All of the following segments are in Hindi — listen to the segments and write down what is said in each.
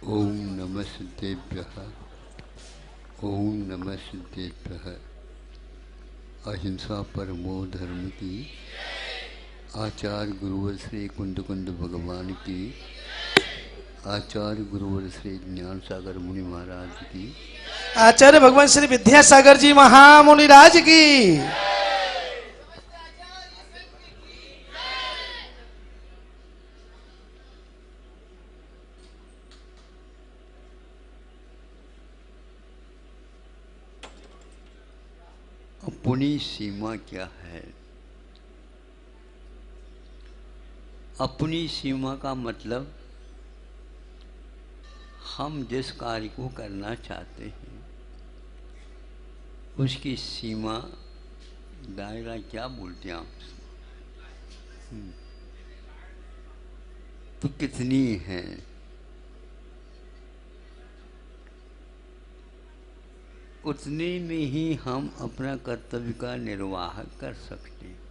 ओम नमः सिद्धेभ्यः। ओम नमः सिद्धेभ्यः। अहिंसा परमो धर्म की। आचार्य गुरुवर श्री कुंद कुंद भगवान की। आचार्य गुरुवर श्री ज्ञान सागर मुनि महाराज की। आचार्य भगवान श्री विद्यासागर जी महामुनिराज की। अपनी सीमा क्या है? अपनी सीमा का मतलब हम जिस कार्य को करना चाहते हैं उसकी सीमा, दायरा क्या बोलते हैं आप? तो कितनी है? उतने में ही हम अपना कर्तव्य का निर्वाह कर सकते हैं।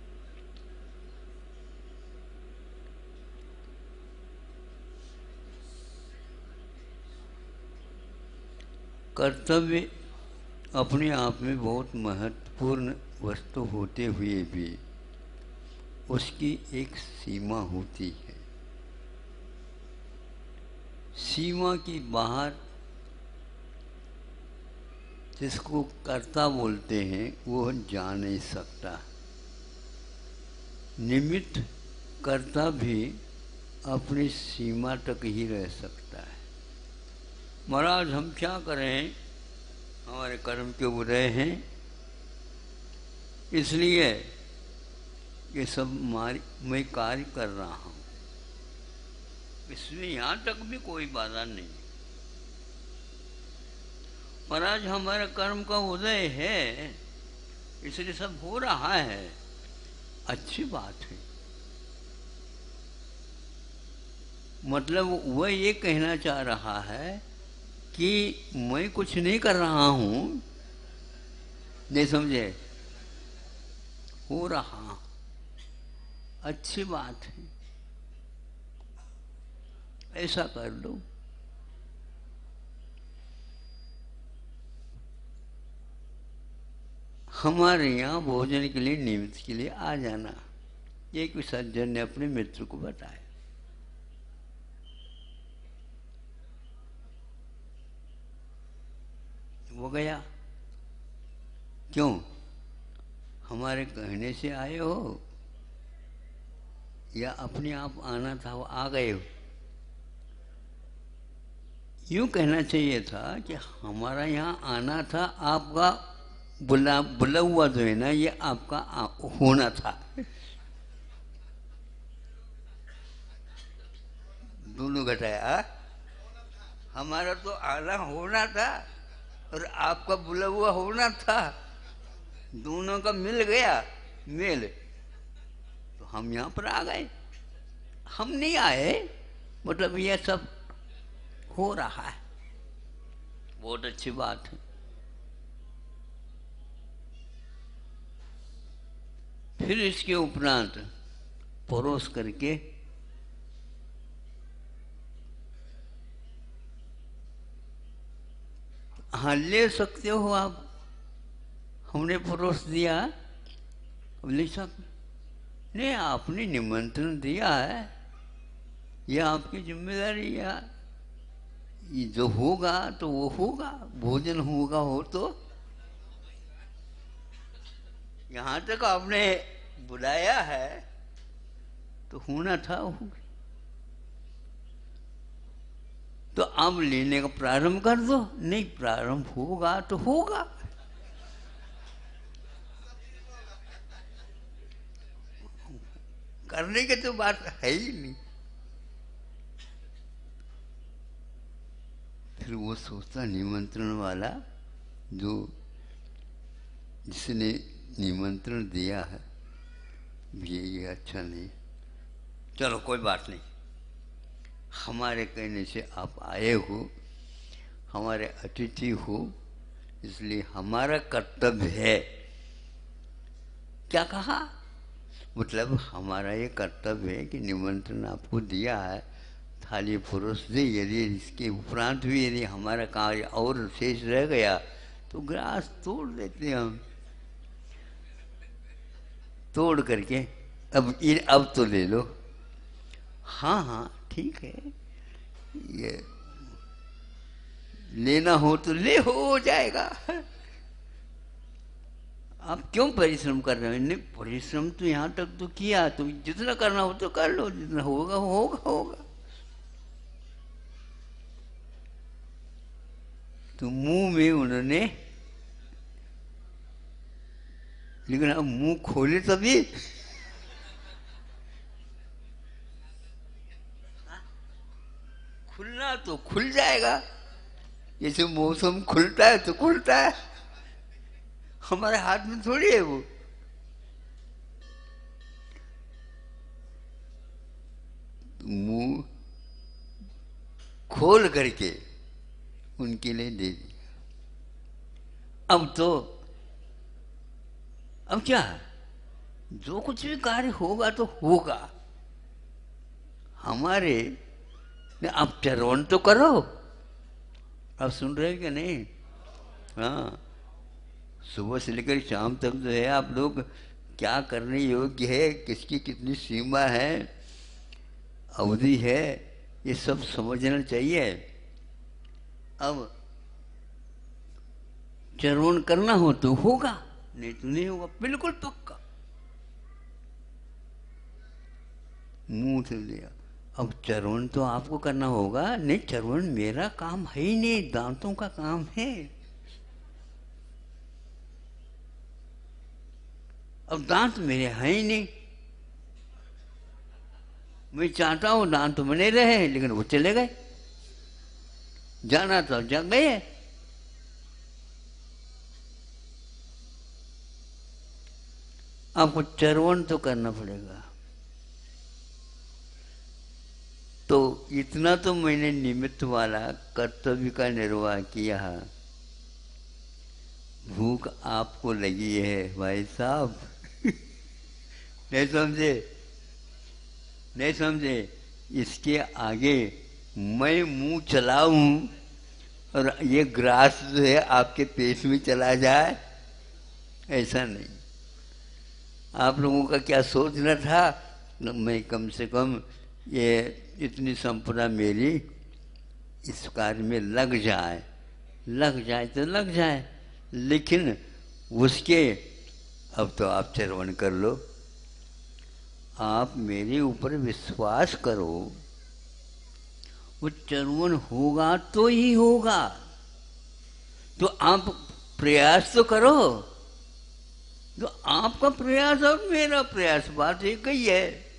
कर्तव्य अपने आप में बहुत महत्वपूर्ण वस्तु होते हुए भी उसकी एक सीमा होती है। सीमा की बाहर जिसको कर्ता बोलते हैं वो जा नहीं सकता। निमित्त कर्ता भी अपनी सीमा तक ही रह सकता है। महाराज हम क्या करें, हमारे कर्म के उदय हैं, इसलिए ये सब मैं कार्य कर रहा हूँ, इसमें यहाँ तक भी कोई बाधा नहीं। महाराज हमारे कर्म का उदय है इसलिए सब हो रहा है, अच्छी बात है। मतलब वह ये कहना चाह रहा है कि मैं कुछ नहीं कर रहा हूँ, नहीं समझे, हो रहा, अच्छी बात है, ऐसा कर लो। हमारे यहाँ भोजन के लिए निमित्त के लिए आ जाना, एक सज्जन ने अपने मित्र को बताया। वो गया। क्यों? हमारे कहने से आए हो या अपने आप आना था, वो आ गए हो? यूँ कहना चाहिए था कि हमारा यहाँ आना था, आपका बुला हुआ जो है ना, ये आपका होना था। दोनों घटाया। हमारा तो आना होना था और आपका बुला हुआ होना था, दोनों का मिल गया मेल, तो हम यहाँ पर आ गए। हम नहीं आए, मतलब ये सब हो रहा है, बहुत अच्छी बात है। फिर इसके उपरांत परोस करके हाँ ले सकते हो आप, हमने परोस दिया, अब ले सकते नहीं, आपने निमंत्रण दिया है, यह आपकी जिम्मेदारी है। ये जो होगा तो वो होगा, भोजन होगा हो तो यहाँ तक आपने बुलाया है तो होना था, हो। तो अब लेने का प्रारंभ कर दो, नहीं प्रारंभ होगा तो होगा। करने की तो बात है ही नहीं। फिर वो सोचता निमंत्रण वाला, जो जिसने निमंत्रण दिया है, ये अच्छा नहीं, चलो कोई बात नहीं, हमारे कहने से आप आए हो, हमारे अतिथि हो, इसलिए हमारा कर्तव्य है। क्या कहा? मतलब हमारा ये कर्तव्य है कि निमंत्रण आपको दिया है थाली परोस दे। यदि इसके उपरांत भी यदि हमारा कार्य और शेष रह गया तो ग्रास तोड़ देते हैं हम। तोड़ करके अब तो ले लो। हाँ हाँ ठीक है, ये लेना हो तो ले, हो जाएगा। आप क्यों परिश्रम कर रहे हो? नहीं, परिश्रम तो यहाँ तक तो किया, तो जितना करना हो तो कर लो, जितना होगा होगा होगा। तो मुंह में उन्होंने, लेकिन अब मुंह खोले तभी। खुलना तो खुल जाएगा, जैसे मौसम खुलता है तो खुलता है, हमारे हाथ में थोड़ी है वो। मुंह खोल करके उनके लिए दे दिया। अब क्या, जो कुछ भी कार्य होगा तो होगा हमारे। आप चरवण तो करो। आप सुन रहे हैं कि नहीं? हाँ, सुबह से लेकर शाम तक जो है आप लोग क्या करने योग्य है, किसकी कितनी सीमा है, अवधि है, ये सब समझना चाहिए। अब चरवण करना हो तो होगा, नहीं तो नहीं होगा, बिल्कुल पक्का। मुंह से लिया। अब चरवण तो आपको करना होगा। नहीं, चरवण मेरा काम है ही नहीं, दांतों का काम है। अब दांत मेरे हैं ही नहीं, मैं चाहता हूं दांत तो बने रहे, लेकिन वो चले गए। जाना तो जा गए। आपको चरवण तो करना पड़ेगा। तो इतना तो मैंने निमित्त वाला कर्तव्य का निर्वाह किया। भूख आपको लगी है भाई साहब। नहीं समझे? नहीं समझे? इसके आगे मैं मुंह चलाऊं और ये ग्रास जो है आपके पेट में चला जाए, ऐसा नहीं। आप लोगों का क्या सोचना था? मैं कम से कम ये इतनी संपदा मेरी इस कार्य में लग जाए, लग जाए तो लग जाए, लेकिन उसके अब तो आप चरवण कर लो। आप मेरे ऊपर विश्वास करो, वो चरवण होगा तो ही होगा। तो आप प्रयास तो करो। तो आपका प्रयास और मेरा प्रयास बात एक ही है।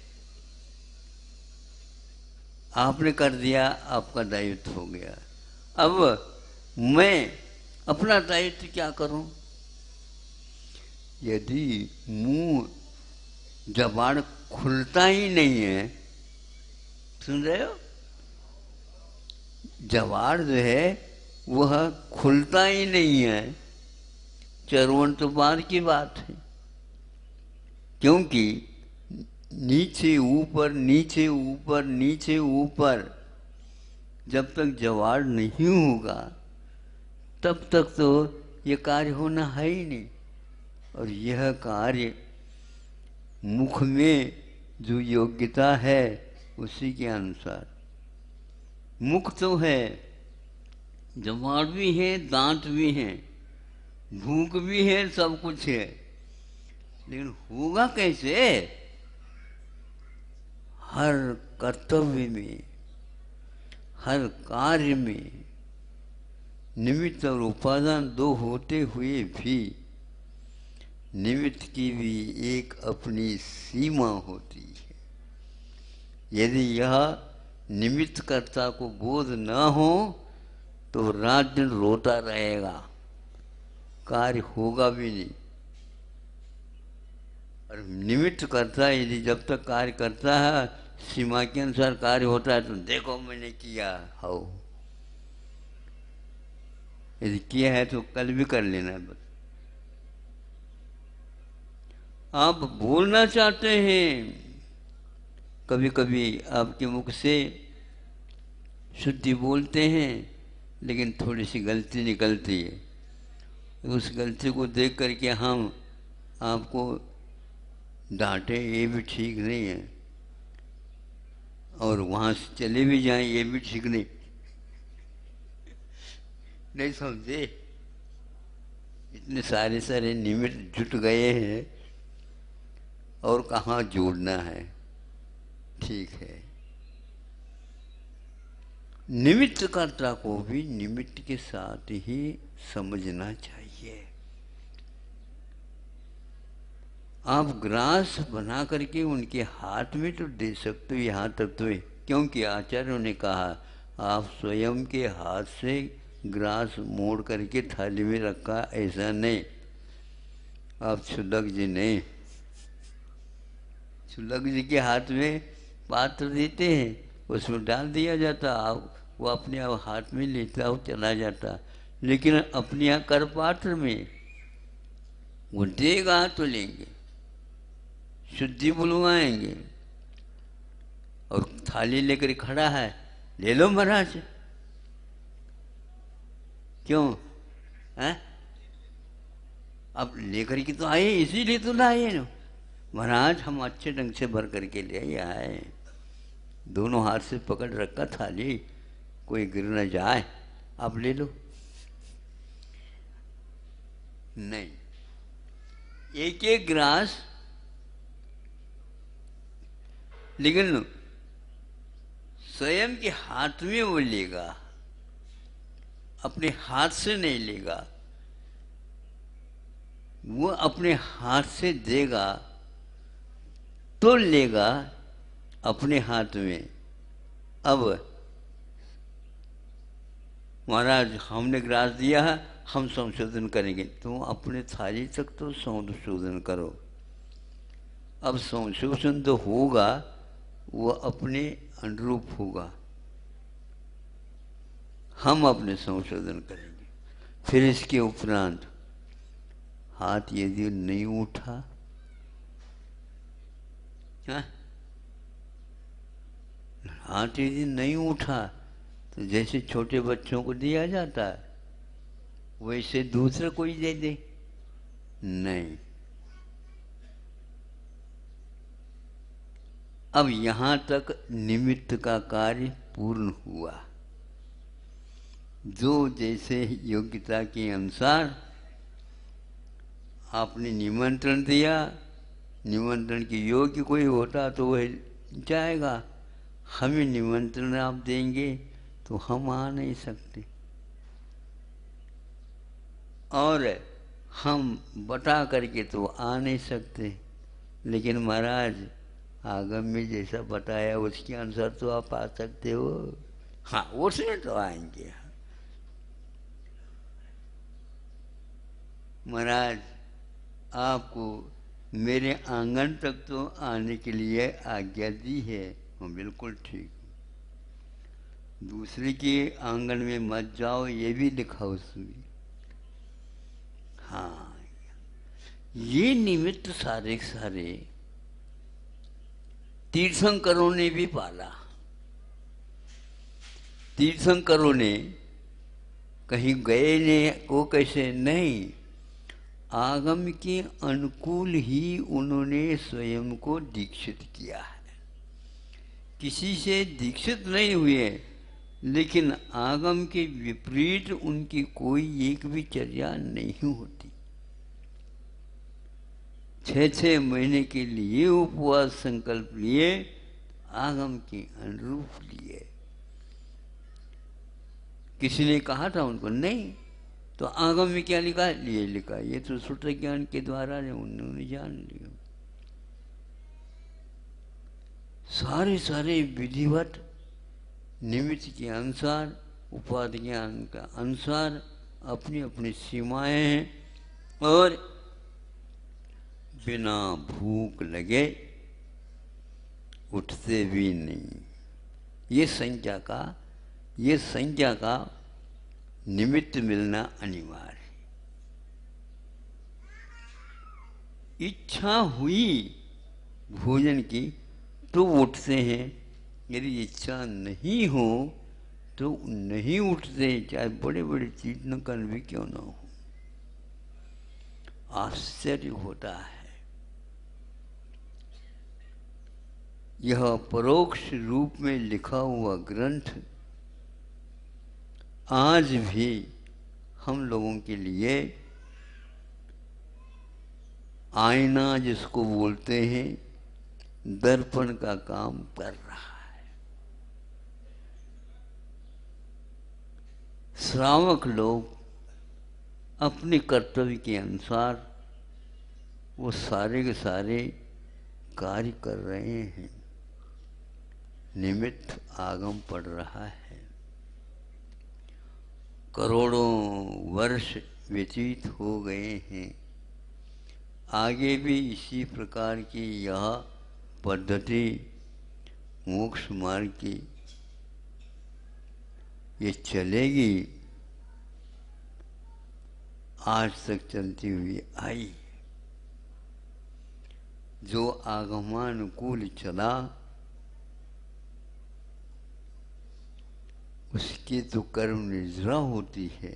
आपने कर दिया, आपका दायित्व हो गया। अब मैं अपना दायित्व क्या करूं? यदि मुंह जबान खुलता ही नहीं है, सुन रहे हो? जबान जो है वह खुलता ही नहीं है, चरवण तो बाद की बात है। क्योंकि नीचे ऊपर नीचे ऊपर नीचे ऊपर जब तक जवाड़ नहीं होगा तब तक तो ये कार्य होना है ही नहीं। और यह कार्य मुख में जो योग्यता है उसी के अनुसार, मुख तो है, जवाड़ भी है, दांत भी हैं, भूख भी है, सब कुछ है, लेकिन होगा कैसे? हर कर्तव्य में, हर कार्य में निमित्त और उपादान दो होते हुए भी निमित्त की भी एक अपनी सीमा होती है। यदि यह निमित्त कर्ता को बोध न हो तो रात दिन रोता रहेगा, कार्य होगा भी नहीं। और निमित्त करता है, यदि जब तक कार्य करता है सीमा के अनुसार कार्य होता है तो देखो मैंने किया हो, यदि किया है तो कल भी कर लेना है। बस आप बोलना चाहते हैं, कभी कभी आपके मुख से शुद्धि बोलते हैं लेकिन थोड़ी सी गलती निकलती है। उस गलती को देख करके हम आपको डांटे, ये भी ठीक नहीं है, और वहाँ से चले भी जाएं, ये भी ठीक नहीं। नहीं समझे? इतने सारे सारे निमित्त जुट गए हैं और कहाँ जोड़ना है। ठीक है, निमित्त कर्ता को भी निमित्त के साथ ही समझना चाहिए। आप ग्रास बना करके उनके हाथ में तो दे सकते हो, यहाँ तक तो, क्योंकि आचार्यों ने कहा आप स्वयं के हाथ से ग्रास मोड़ करके थाली में रखा, ऐसा नहीं। आप क्षुल्लक जी नहीं, क्षुल्लक जी के हाथ में पात्र देते हैं, उसमें डाल दिया जाता, आप वो अपने आप हाथ में लेता हो चला जाता। लेकिन अपने यहाँ कर पात्र में वो देगा तो लेंगे, शुद्धि बुलवाएंगे, और थाली लेकर खड़ा है, ले लो महाराज। क्यों है? अब लेकर के तो आए, इसीलिए तो लाए ना महाराज, हम अच्छे ढंग से भर करके ले आए, दोनों हाथ से पकड़ रखा थाली, कोई गिर न जाए, आप ले लो। नहीं, एक एक ग्रास, लेकिन स्वयं के हाथ में वो लेगा, अपने हाथ से नहीं लेगा, वो अपने हाथ से देगा तो लेगा अपने हाथ में। अब महाराज हमने ग्रास दिया है, हम संशोधन करेंगे, तुम अपने थाली तक तो संशोधन करो। अब संशोधन तो होगा, वो अपने अनुरूप होगा, हम अपने संशोधन करेंगे। फिर इसके उपरांत हाथ यदि नहीं उठा, हाथ यदि नहीं उठा तो जैसे छोटे बच्चों को दिया जाता है वैसे दूसरा कोई दे दे, नहीं। अब यहाँ तक निमित्त का कार्य पूर्ण हुआ। जो जैसे योग्यता के अनुसार आपने निमंत्रण दिया, निमंत्रण के योग्य कोई होता तो वह जाएगा। हमें निमंत्रण आप देंगे तो हम आ नहीं सकते, और हम बता करके तो आ नहीं सकते। लेकिन महाराज आगम में जैसा बताया उसके अनुसार तो आप आ सकते हो। हाँ, उसमें तो आएंगे। महाराज आपको मेरे आंगन तक तो आने के लिए आज्ञा दी है, हाँ बिल्कुल ठीक। दूसरे के आंगन में मत जाओ, ये भी लिखा उसमें। हाँ, ये निमित्त सारे सारे तीर्थंकरों ने भी पाला। तीर्थंकरों ने कहीं गए ने को कैसे नहीं, आगम के अनुकूल ही उन्होंने स्वयं को दीक्षित किया है। किसी से दीक्षित नहीं हुए, लेकिन आगम के विपरीत उनकी कोई एक भी चर्या नहीं होती। 6-6 महीने के लिए उपवास संकल्प लिए, आगम के अनुरूप लिए। किसी ने कहा था उनको नहीं, तो आगम में क्या लिखा है? ये लिखा, ये तो सूत्र ज्ञान के द्वारा उन्होंने जान लिया। सारे सारे विधिवत निमित्त के अनुसार, उपाधि ज्ञान का अनुसार अपनी अपनी सीमाएं हैं, और बिना भूख लगे उठते भी नहीं। ये संज्ञा का निमित्त मिलना अनिवार्य है। इच्छा हुई भोजन की तो उठते हैं, यदि इच्छा नहीं हो तो नहीं उठते, चाहे बड़े बड़े तीर्थंकर भी क्यों ना हो। आश्चर्य होता है। यह परोक्ष रूप में लिखा हुआ ग्रंथ आज भी हम लोगों के लिए आईना जिसको बोलते हैं, दर्पण का काम कर रहा है। श्रावक लोग अपने कर्तव्य के अनुसार वो सारे के सारे कार्य कर रहे हैं। निमित्त आगम पड़ रहा है। करोड़ों वर्ष व्यतीत हो गए हैं। आगे भी इसी प्रकार की यह पद्धति मोक्ष मार्ग की ये चलेगी, आज तक चलती हुई आई। जो आगमानुकूल चला उसकी तो कर्म निर्जरा होती है,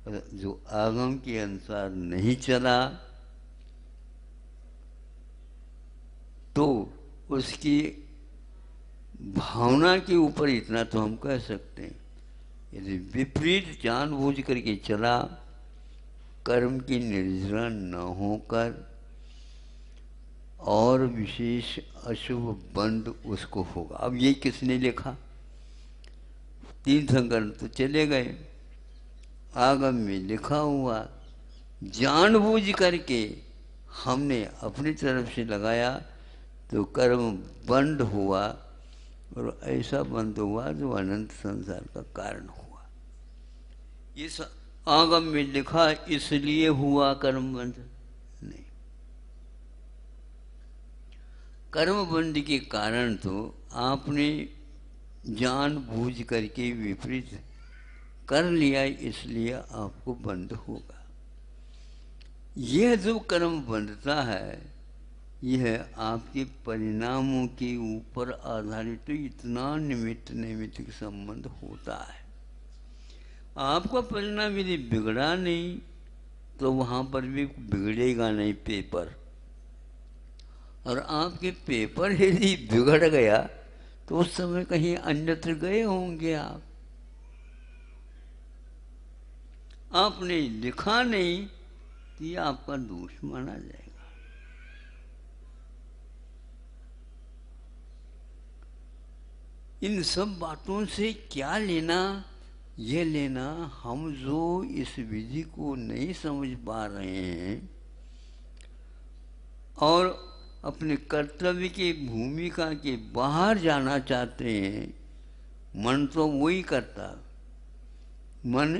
और जो आगम के अनुसार नहीं चला तो उसकी भावना के ऊपर इतना तो हम कह सकते हैं, यदि विपरीत जानबूझ करके चला, कर्म की निर्जरा न होकर और विशेष अशुभ बंध उसको होगा। अब ये किसने लिखा? तीर्थंकर तो चले गए, आगम में लिखा हुआ जानबूझ करके हमने अपनी तरफ से लगाया तो कर्म बंद हुआ, और ऐसा बंद हुआ जो अनंत संसार का कारण हुआ। इस आगम में लिखा इसलिए हुआ कर्म बंद नहीं। कर्म बंद के कारण तो आपने जानबूझ करके विपरीत कर लिया, इसलिए आपको बंद होगा। यह जो कर्म बंधता है यह आपके परिणामों के ऊपर आधारित, तो इतना निमित्त नैमित्तिक संबंध होता है। आपका परिणाम यदि बिगड़ा नहीं तो वहाँ पर भी बिगड़ेगा नहीं पेपर, और आपके पेपर यदि बिगड़ गया तो उस समय कहीं अन्यत्र गए होंगे आप। आपने लिखा नहीं तो ये आपका दोष माना जाएगा। इन सब बातों से क्या लेना? ये लेना हम जो इस विधि को नहीं समझ पा रहे हैं और अपने कर्तव्य की भूमिका के बाहर जाना चाहते हैं, मन तो वही करता। मन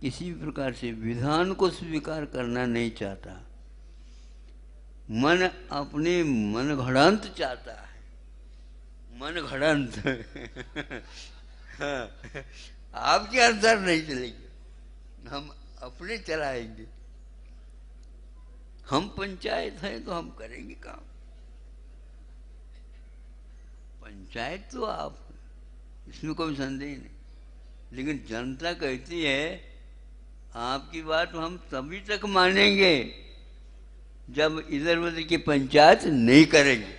किसी प्रकार से विधान को स्वीकार करना नहीं चाहता। मन अपने मन घड़ंत चाहता है, मन घड़ंत हाँ, आपके अनुसार नहीं चलेगी, हम अपने चलाएंगे। हम पंचायत है तो हम करेंगे काम। पंचायत तो आप, इसमें कोई संदेह नहीं, लेकिन जनता कहती है आपकी बात हम तभी तक मानेंगे जब इधर उधर की पंचायत नहीं करेंगे।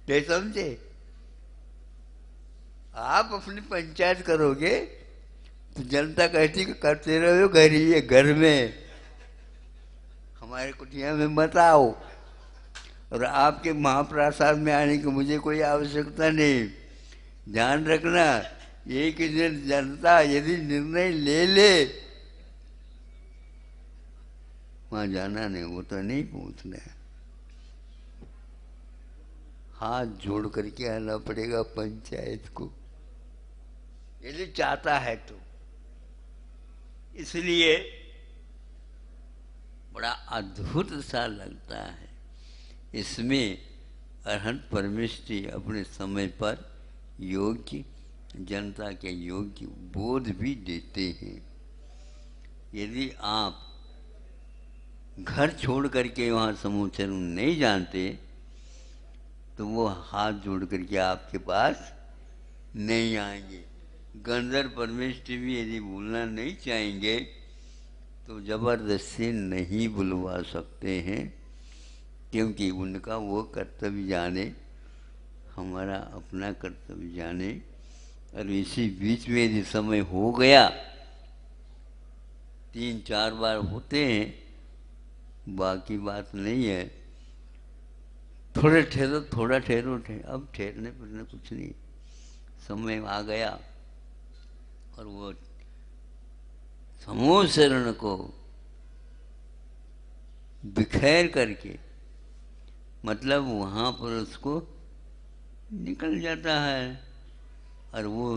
नहीं समझे? आप अपनी पंचायत करोगे तो जनता कहती कि करते रहो घर ही, घर में, हमारे कुटिया में मत आओ, और आपके महाप्रसाद में आने की मुझे कोई आवश्यकता नहीं। ध्यान रखना, एक दिन जनता यदि निर्णय ले ले, वहां जाना नहीं, वो तो नहीं पहुंचना है। हाथ जोड़ करके आना पड़ेगा पंचायत को, यदि चाहता है तो। इसलिए बड़ा अद्भुत सा लगता है। इसमें अरहंत परमेष्ठी अपने समय पर योग्य जनता के योग्य बोध भी देते हैं। यदि आप घर छोड़ करके वहाँ समूचरण नहीं जानते तो वो हाथ जोड़ करके आपके पास नहीं आएंगे। गंधर्व परमेष्ठी भी यदि भूलना नहीं चाहेंगे तो जबरदस्ती नहीं बुलवा सकते हैं, क्योंकि उनका वो कर्तव्य जाने, हमारा अपना कर्तव्य जाने। और इसी बीच में यदि समय हो गया, 3-4 बार होते हैं, बाकी बात नहीं है। थोड़ा ठहरो, थोड़ा ठहरो, अब ठहरने फिरने कुछ नहीं, समय आ गया। और वो समूह शरण को बिखेर करके, मतलब वहाँ पर उसको निकल जाता है, और वो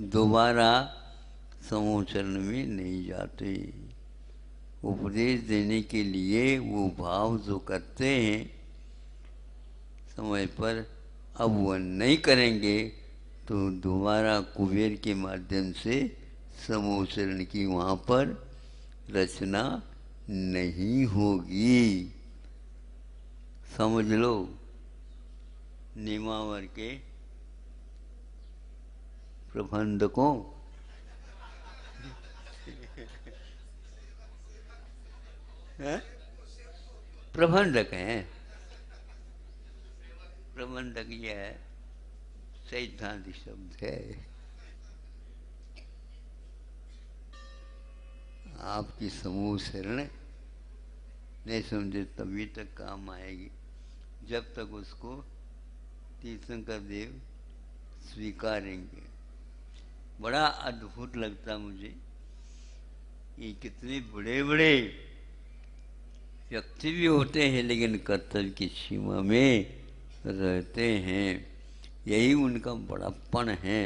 दोबारा समूह चरण में नहीं जाते। उपदेश देने के लिए वो भाव जो करते हैं समय पर, अब वो नहीं करेंगे तो दोबारा कुबेर के माध्यम से समूह चरण की वहाँ पर रचना नहीं होगी। समझ लो, निमावर के प्रबंधकों प्रबंधक हैं, प्रबंधक ये है सैद्धांतिक शब्द है। आपकी समूह शरण नहीं समझे तभी तक काम आएगी, जब तक उसको तीर्थंकर देव स्वीकारेंगे। बड़ा अद्भुत लगता मुझे, ये कितने बड़े बड़े व्यक्ति भी होते हैं लेकिन कर्तव्य की सीमा में रहते हैं। यही उनका बड़प्पन है।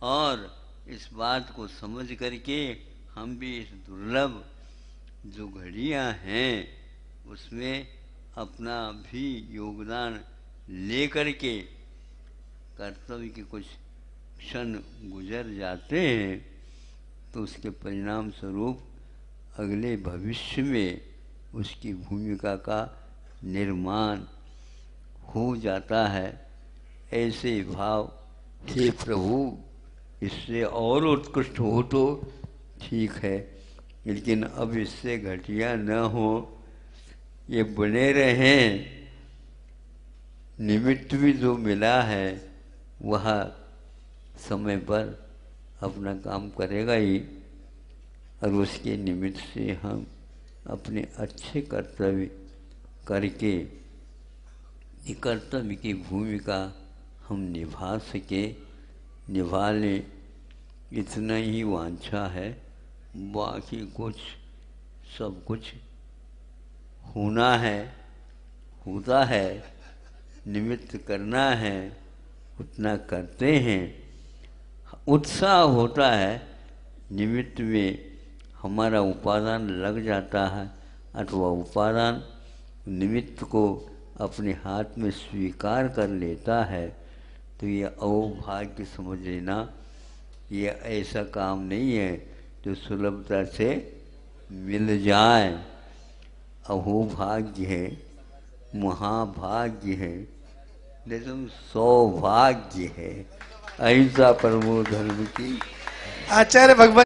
और इस बात को समझ करके हम भी इस दुर्लभ जो घड़ियाँ हैं उसमें अपना भी योगदान ले करके कर्तव्य के कुछ क्षण गुजर जाते हैं, तो उसके परिणाम स्वरूप अगले भविष्य में उसकी भूमिका का निर्माण हो जाता है। ऐसे भाव, हे प्रभु इससे और उत्कृष्ट हो तो ठीक है, लेकिन अब इससे घटिया न हो, ये बने रहें। निमित्त भी जो मिला है वह समय पर अपना काम करेगा ही, और उसके निमित्त से हम अपने अच्छे कर्तव्य करके कर्तव्य की भूमिका हम निभा सके, निभा लें, इतना ही वांछा है। बाकी कुछ सब कुछ होना है, होता है, निमित्त करना है, उतना करते हैं। उत्साह होता है, निमित्त में हमारा उपादान लग जाता है, अथवा उपादान निमित्त को अपने हाथ में स्वीकार कर लेता है, तो ये अहोभाग्य समझ लेना। ये ऐसा काम नहीं है जो सुलभता से मिल जाए। अहोभाग्य है, महाभाग्य है, लेकिन सौभाग्य है। अहिंसा परमो धर्म की आचार्य भगवान